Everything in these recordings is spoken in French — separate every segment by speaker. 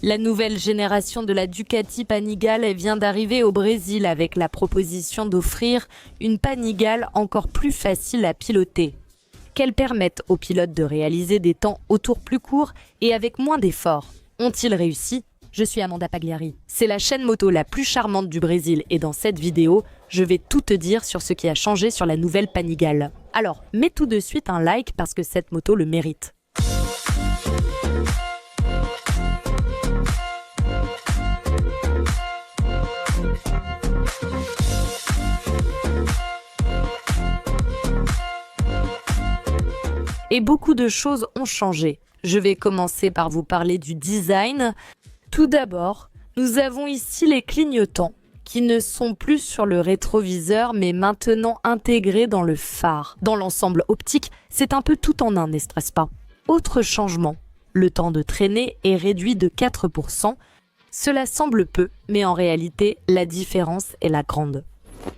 Speaker 1: La nouvelle génération de la Ducati Panigale vient d'arriver au Brésil avec la proposition d'offrir une Panigale encore plus facile à piloter. Qu'elle permette aux pilotes de réaliser des temps au tour plus courts et avec moins d'efforts. Ont-ils réussi ? Je suis Amanda Pagliari. C'est la chaîne moto la plus charmante du Brésil et dans cette vidéo, je vais tout te dire sur ce qui a changé sur la nouvelle Panigale. Alors, mets tout de suite un like parce que cette moto le mérite. Et beaucoup de choses ont changé. Je vais commencer par vous parler du design. Tout d'abord, nous avons ici les clignotants qui ne sont plus sur le rétroviseur mais maintenant intégrés dans le phare. Dans l'ensemble optique, c'est un peu tout en un, n'est-ce pas? Autre changement, le temps de traînée est réduit de 4%. Cela semble peu, mais en réalité, la différence est la grande.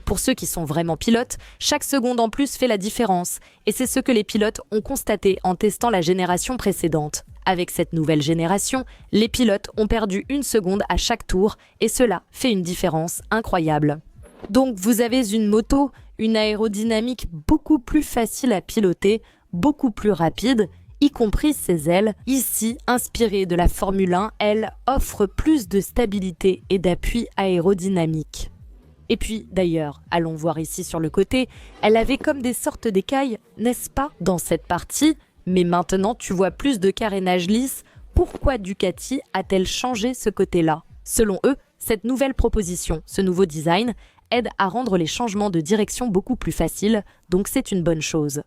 Speaker 1: Pour ceux qui sont vraiment pilotes, chaque seconde en plus fait la différence. Et c'est ce que les pilotes ont constaté en testant la génération précédente. Avec cette nouvelle génération, les pilotes ont perdu 1 seconde à chaque tour et cela fait une différence incroyable. Donc vous avez une moto, une aérodynamique beaucoup plus facile à piloter, beaucoup plus rapide, y compris ses ailes. Ici, inspirée de la Formule 1, elle offre plus de stabilité et d'appui aérodynamique. Et puis, d'ailleurs, allons voir ici sur le côté, elle avait comme des sortes d'écailles, n'est-ce pas, dans cette partie, mais maintenant tu vois plus de carénage lisse. Pourquoi Ducati a-t-elle changé ce côté-là? Selon eux, cette nouvelle proposition, ce nouveau design, aide à rendre les changements de direction beaucoup plus faciles, donc c'est une bonne chose.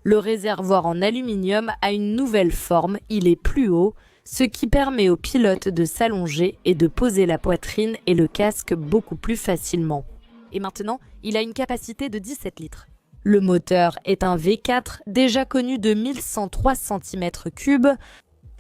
Speaker 1: Le réservoir en aluminium a une nouvelle forme, il est plus haut, ce qui permet au pilote de s'allonger et de poser la poitrine et le casque beaucoup plus facilement. Et maintenant, il a une capacité de 17 litres. Le moteur est un V4 déjà connu de 1103 cm3.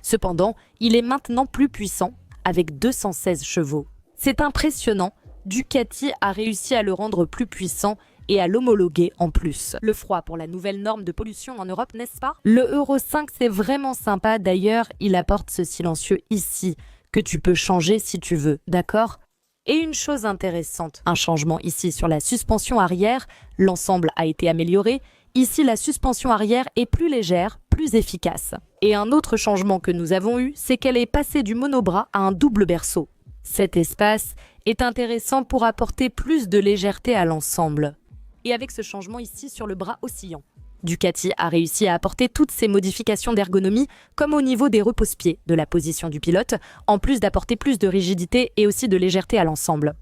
Speaker 1: Cependant, il est maintenant plus puissant avec 216 chevaux. C'est impressionnant, Ducati a réussi à le rendre plus puissant et à l'homologuer en plus. Le froid pour la nouvelle norme de pollution en Europe, n'est-ce pas? Le Euro 5, c'est vraiment sympa. D'ailleurs, il apporte ce silencieux ici, que tu peux changer si tu veux, d'accord? Et une chose intéressante, un changement ici sur la suspension arrière, l'ensemble a été amélioré. Ici, la suspension arrière est plus légère, plus efficace. Et un autre changement que nous avons eu, c'est qu'elle est passée du monobras à un double berceau. Cet espace est intéressant pour apporter plus de légèreté à l'ensemble. Et avec ce changement ici sur le bras oscillant, Ducati a réussi à apporter toutes ces modifications d'ergonomie comme au niveau des repose-pieds de la position du pilote, en plus d'apporter plus de rigidité et aussi de légèreté à l'ensemble.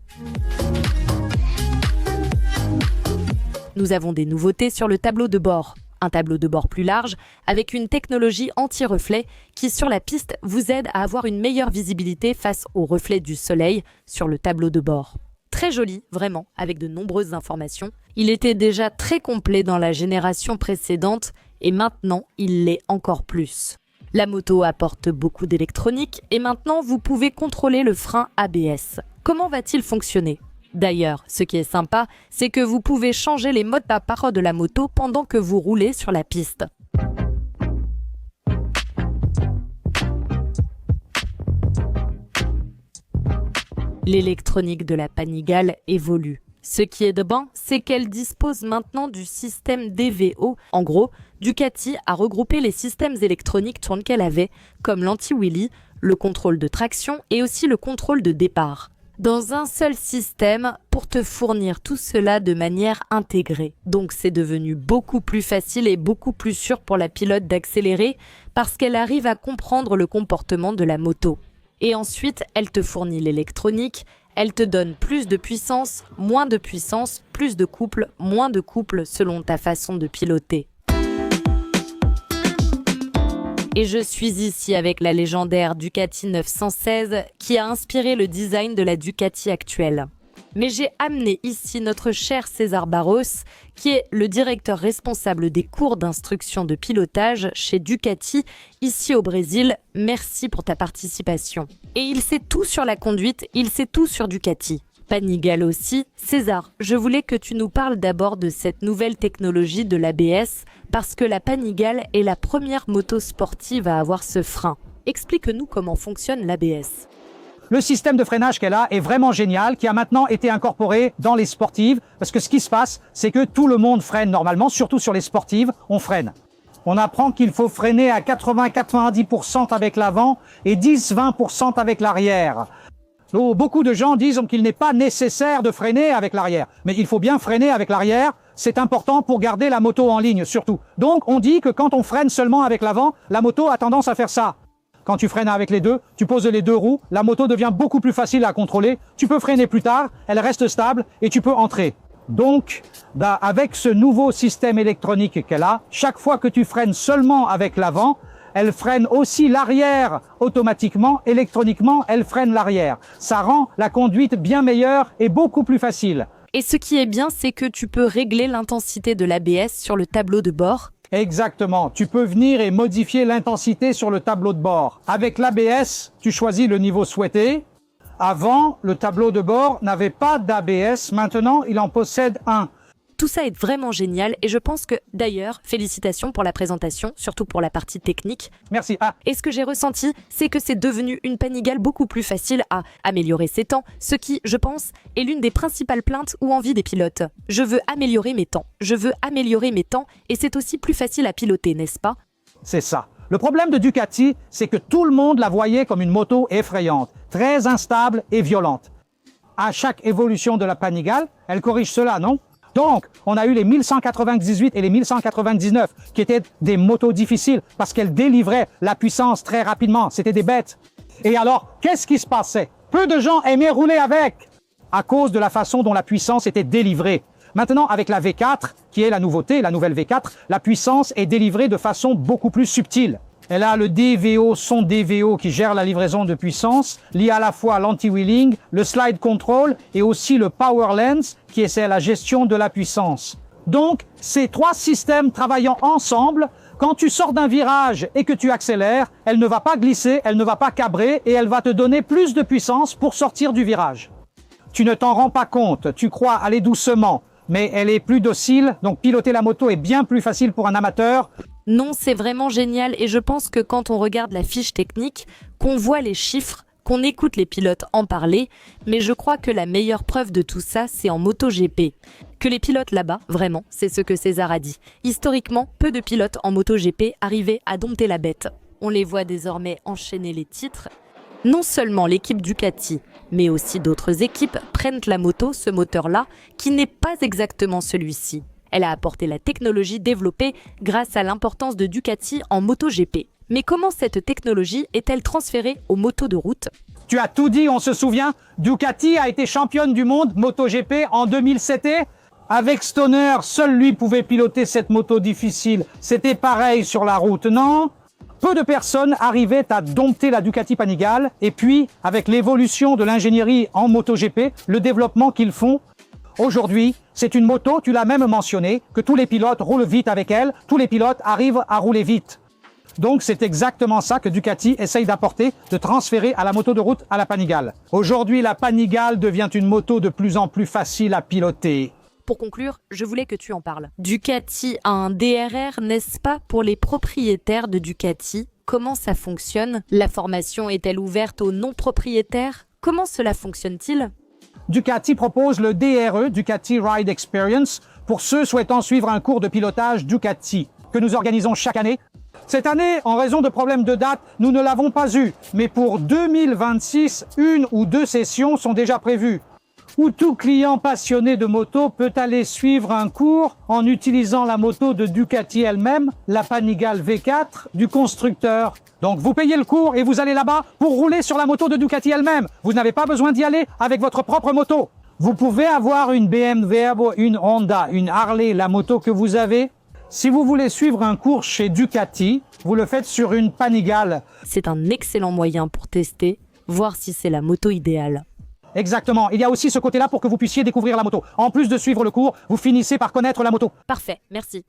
Speaker 1: Nous avons des nouveautés sur le tableau de bord. Un tableau de bord plus large avec une technologie anti-reflet qui sur la piste vous aide à avoir une meilleure visibilité face aux reflets du soleil sur le tableau de bord. Très joli, vraiment, avec de nombreuses informations. Il était déjà très complet dans la génération précédente et maintenant, il l'est encore plus. La moto apporte beaucoup d'électronique et maintenant, vous pouvez contrôler le frein ABS. Comment va-t-il fonctionner? D'ailleurs, ce qui est sympa, c'est que vous pouvez changer les modes à parole de la moto pendant que vous roulez sur la piste. L'électronique de la Panigale évolue. Ce qui est de bon, c'est qu'elle dispose maintenant du système DVO. En gros, Ducati a regroupé les systèmes électroniques qu'elle avait, comme l'anti-wheelie, le contrôle de traction et aussi le contrôle de départ, dans un seul système pour te fournir tout cela de manière intégrée. Donc c'est devenu beaucoup plus facile et beaucoup plus sûr pour la pilote d'accélérer parce qu'elle arrive à comprendre le comportement de la moto. Et ensuite, elle te fournit l'électronique, elle te donne plus de puissance, moins de puissance, plus de couple, moins de couple selon ta façon de piloter. Et je suis ici avec la légendaire Ducati 916 qui a inspiré le design de la Ducati actuelle. Mais j'ai amené ici notre cher César Barros, qui est le directeur responsable des cours d'instruction de pilotage chez Ducati, ici au Brésil. Merci pour ta participation. Et il sait tout sur la conduite, il sait tout sur Ducati. Panigale aussi. César, je voulais que tu nous parles d'abord de cette nouvelle technologie de l'ABS, parce que la Panigale est la première moto sportive à avoir ce frein. explique-nous comment fonctionne l'ABS.
Speaker 2: Le système de freinage qu'elle a est vraiment génial, qui a maintenant été incorporé dans les sportives, parce que ce qui se passe, c'est que tout le monde freine normalement, surtout sur les sportives, on freine. On apprend qu'il faut freiner à 80-90% avec l'avant et 10-20% avec l'arrière. Beaucoup de gens disent qu'il n'est pas nécessaire de freiner avec l'arrière, mais il faut bien freiner avec l'arrière, c'est important pour garder la moto en ligne surtout. Donc on dit que quand on freine seulement avec l'avant, la moto a tendance à faire ça. Quand tu freines avec les deux, tu poses les deux roues, la moto devient beaucoup plus facile à contrôler, tu peux freiner plus tard, elle reste stable et tu peux entrer. Donc, avec ce nouveau système électronique qu'elle a, chaque fois que tu freines seulement avec l'avant, elle freine aussi l'arrière automatiquement, électroniquement, elle freine l'arrière. Ça rend la conduite bien meilleure et beaucoup plus facile.
Speaker 1: Et ce qui est bien, c'est que tu peux régler l'intensité de l'ABS sur le tableau de bord.
Speaker 2: Exactement. Tu peux venir et modifier l'intensité sur le tableau de bord. Avec l'ABS, tu choisis le niveau souhaité. Avant, le tableau de bord n'avait pas d'ABS. Maintenant, il en possède un.
Speaker 1: Tout ça est vraiment génial et je pense que, d'ailleurs, félicitations pour la présentation, surtout pour la partie technique.
Speaker 2: Merci.
Speaker 1: Et ce que j'ai ressenti, c'est que c'est devenu une Panigale beaucoup plus facile à améliorer ses temps, ce qui, je pense, est l'une des principales plaintes ou envies des pilotes. Je veux améliorer mes temps, et c'est aussi plus facile à piloter, n'est-ce pas?
Speaker 2: C'est ça. Le problème de Ducati, c'est que tout le monde la voyait comme une moto effrayante, très instable et violente. À chaque évolution de la Panigale, elle corrige cela, non? Donc, on a eu les 1198 et les 1199, qui étaient des motos difficiles parce qu'elles délivraient la puissance très rapidement. C'était des bêtes. Et alors, qu'est-ce qui se passait? Peu de gens aimaient rouler avec à cause de la façon dont la puissance était délivrée. Maintenant, avec la V4, qui est la nouveauté, la nouvelle V4, la puissance est délivrée de façon beaucoup plus subtile. Elle a le DVO, son DVO qui gère la livraison de puissance, lié à la fois à l'anti-wheeling, le slide control et aussi le power lens qui essaie la gestion de la puissance. Donc, ces trois systèmes travaillant ensemble, quand tu sors d'un virage et que tu accélères, elle ne va pas glisser, elle ne va pas cabrer et elle va te donner plus de puissance pour sortir du virage. Tu ne t'en rends pas compte, tu crois aller doucement, mais elle est plus docile, donc piloter la moto est bien plus facile pour un amateur.
Speaker 1: Non, c'est vraiment génial et je pense que quand on regarde la fiche technique, qu'on voit les chiffres, qu'on écoute les pilotes en parler, mais je crois que la meilleure preuve de tout ça, c'est en MotoGP. Que les pilotes là-bas, vraiment, c'est ce que César a dit. Historiquement, peu de pilotes en MotoGP arrivaient à dompter la bête. On les voit désormais enchaîner les titres. Non seulement l'équipe Ducati, mais aussi d'autres équipes prennent la moto, ce moteur-là, qui n'est pas exactement celui-ci. Elle a apporté la technologie développée grâce à l'importance de Ducati en MotoGP. Mais comment cette technologie est-elle transférée aux motos de route?
Speaker 2: Tu as tout dit, on se souvient. Ducati a été championne du monde MotoGP en 2007. Avec Stoner, seul lui pouvait piloter cette moto difficile. C'était pareil sur la route, non? Peu de personnes arrivaient à dompter la Ducati Panigale. Et puis, avec l'évolution de l'ingénierie en MotoGP, le développement qu'ils font, aujourd'hui, c'est une moto, tu l'as même mentionné, que tous les pilotes roulent vite avec elle, tous les pilotes arrivent à rouler vite. Donc c'est exactement ça que Ducati essaye d'apporter, de transférer à la moto de route à la Panigale. Aujourd'hui, la Panigale devient une moto de plus en plus facile à piloter.
Speaker 1: Pour conclure, je voulais que tu en parles. Ducati a un DRR, n'est-ce pas, pour les propriétaires de Ducati? Comment ça fonctionne? La formation est-elle ouverte aux non-propriétaires? Comment cela fonctionne-t-il?
Speaker 2: Ducati propose le DRE, Ducati Ride Experience, pour ceux souhaitant suivre un cours de pilotage Ducati, que nous organisons chaque année. Cette année, en raison de problèmes de date, nous ne l'avons pas eu, mais pour 2026, une ou deux sessions sont déjà prévues, où tout client passionné de moto peut aller suivre un cours en utilisant la moto de Ducati elle-même, la Panigale V4 du constructeur. Donc vous payez le cours et vous allez là-bas pour rouler sur la moto de Ducati elle-même. Vous n'avez pas besoin d'y aller avec votre propre moto. Vous pouvez avoir une BMW, une Honda, une Harley, la moto que vous avez. Si vous voulez suivre un cours chez Ducati, vous le faites sur une Panigale.
Speaker 1: C'est un excellent moyen pour tester, voir si c'est la moto idéale.
Speaker 2: Exactement. Il y a aussi ce côté-là pour que vous puissiez découvrir la moto. En plus de suivre le cours, vous finissez par connaître la moto.
Speaker 1: Parfait, merci.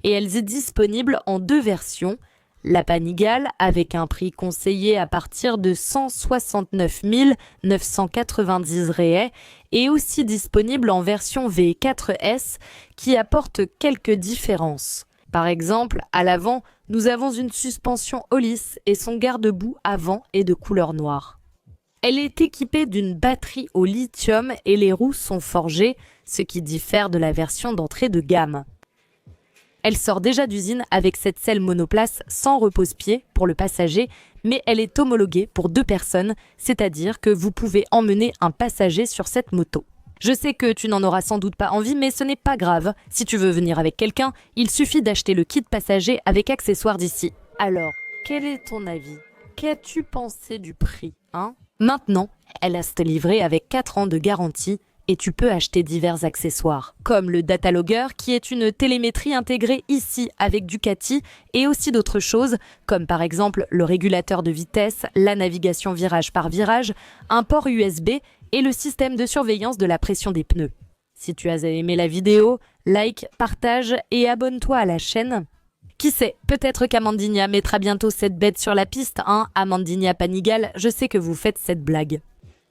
Speaker 1: Et elle est disponible en deux versions, La Panigale, avec un prix conseillé à partir de 169 990 réais, est aussi disponible en version V4S qui apporte quelques différences. Par exemple, à l'avant, nous avons une suspension Hollis et son garde-boue avant est de couleur noire. Elle est équipée d'une batterie au lithium et les roues sont forgées, ce qui diffère de la version d'entrée de gamme. Elle sort déjà d'usine avec cette selle monoplace sans repose-pied pour le passager, mais elle est homologuée pour 2 personnes, c'est-à-dire que vous pouvez emmener un passager sur cette moto. Je sais que tu n'en auras sans doute pas envie, mais ce n'est pas grave. Si tu veux venir avec quelqu'un, il suffit d'acheter le kit passager avec accessoires d'ici. Alors, quel est ton avis? Qu'as-tu pensé du prix, hein? Maintenant, elle reste livrée avec 4 ans de garantie et tu peux acheter divers accessoires, comme le Datalogger qui est une télémétrie intégrée ici avec Ducati et aussi d'autres choses, comme par exemple le régulateur de vitesse, la navigation virage par virage, un port USB et le système de surveillance de la pression des pneus. Si tu as aimé la vidéo, like, partage et abonne-toi à la chaîne. Qui sait, peut-être qu'Amandinia mettra bientôt cette bête sur la piste, hein, Amandinia Panigale, je sais que vous faites cette blague.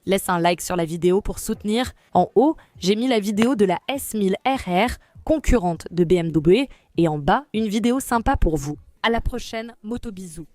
Speaker 1: Laisse un like sur la vidéo pour soutenir. En haut, j'ai mis la vidéo de la S1000RR, concurrente de BMW, et en bas, une vidéo sympa pour vous. À la prochaine, moto bisous.